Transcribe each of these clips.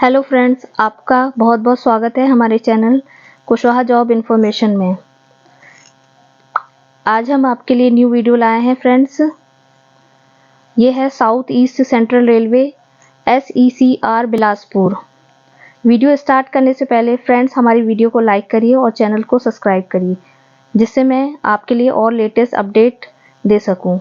Hello friends, आपका बहुत बहुत स्वागत है हमारे चैनल कुशवाहा जॉब इन्फॉर्मेशन में। आज हम आपके लिए न्यू वीडियो लाए हैं फ्रेंड्स। ये है south east central railway SECR Bilaspur. Video start करने से पहले फ्रेंड्स हमारी वीडियो को लाइक करिए और चैनल को सब्सक्राइब करिए, जिससे मैं आपके लिए और लेटेस्ट अपडेट दे सकूं।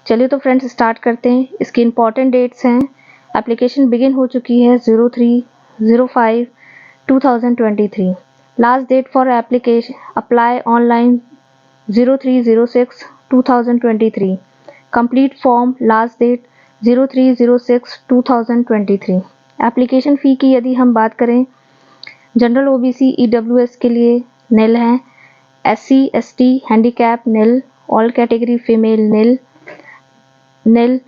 चलिए तो फ्रेंड्स स्टार्ट करते हैं। इसकी इम्पॉर्टेंट डेट्स हैं। एप्लीकेशन बिगिन हो चुकी है 03/05/2023। Last date for application apply online 03/06/2023। Complete form last date 03/06/2023। Application fee की यदि हम बात करें, जनरल OBC EWS के लिए निल है, SC ST handicap nil, all category female nil.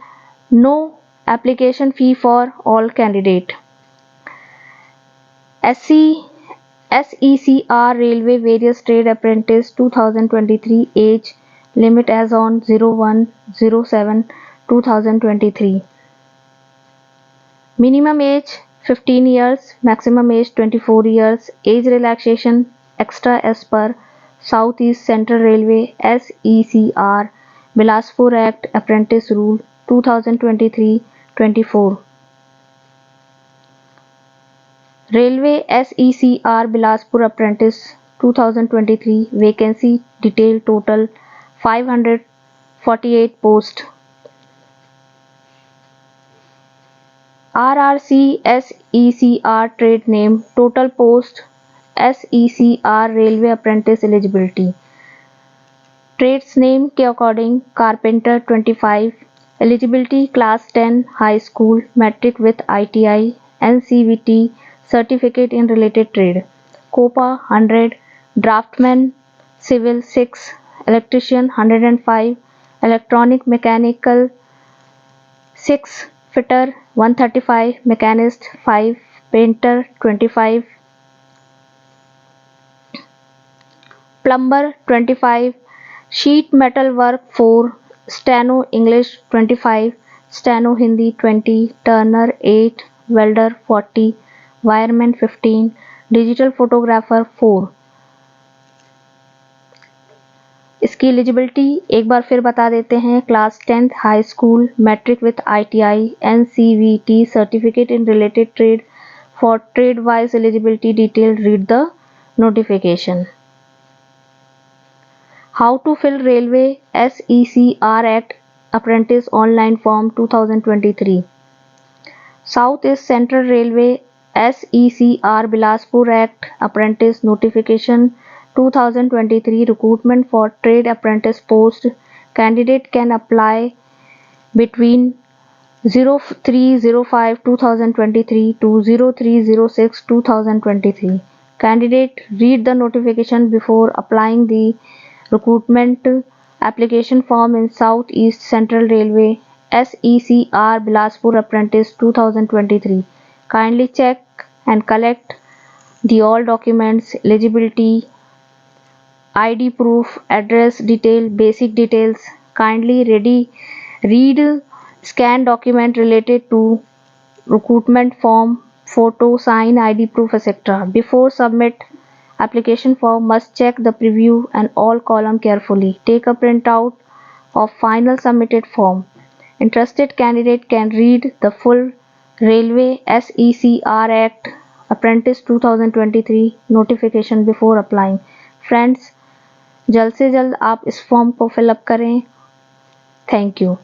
No application fee for all candidate. SECR Railway Various Trade Apprentice 2023 age limit as on 01/07/2023. Minimum age 15 years, maximum age 24 years. Age relaxation extra as per South East Central Railway SECR Bilaspur Act Apprentice Rule 2023-24. Railway SECR Bilaspur Apprentice 2023 vacancy detail total 548 post. RRC SECR trade name total post SECR Railway Apprentice eligibility. Trades name के according carpenter 25, eligibility class 10 high school, matric with ITI, NCVT certificate in related trade, COPA 100, draftsman civil 6, electrician 105, electronic mechanical 6, fitter 135, machinist 5, painter 25, plumber 25, sheet metal work 4, steno English 25, steno Hindi 20, turner 8, welder 40, wireman 15, digital photographer 4। इसकी eligibility एक बार फिर बता देते हैं। Class 10 high school, matric with ITI, NCVT certificate in related trade. For trade wise eligibility detail read the notification. How to fill Railway SECR Act Apprentice Online Form 2023. South East Central Railway SECR Bilaspur Act Apprentice Notification 2023 Recruitment for Trade Apprentice Post. Candidate can apply between 03/05/2023 to 03/06/2023. Candidate read the notification before applying the recruitment application form in South East Central Railway SECR Bilaspur Apprentice 2023. Kindly check and collect the all documents, eligibility, ID proof, address detail, basic details. Kindly read scan document related to recruitment form, photo, sign, ID proof, etc. Before submit application form, must check the preview and all column carefully. Take a printout of final submitted form. Interested candidate can read the full Railway SECR Act Apprentice 2023 notification before applying. Friends, जल्द से जल्द आप इस form को fill up करें। Thank you.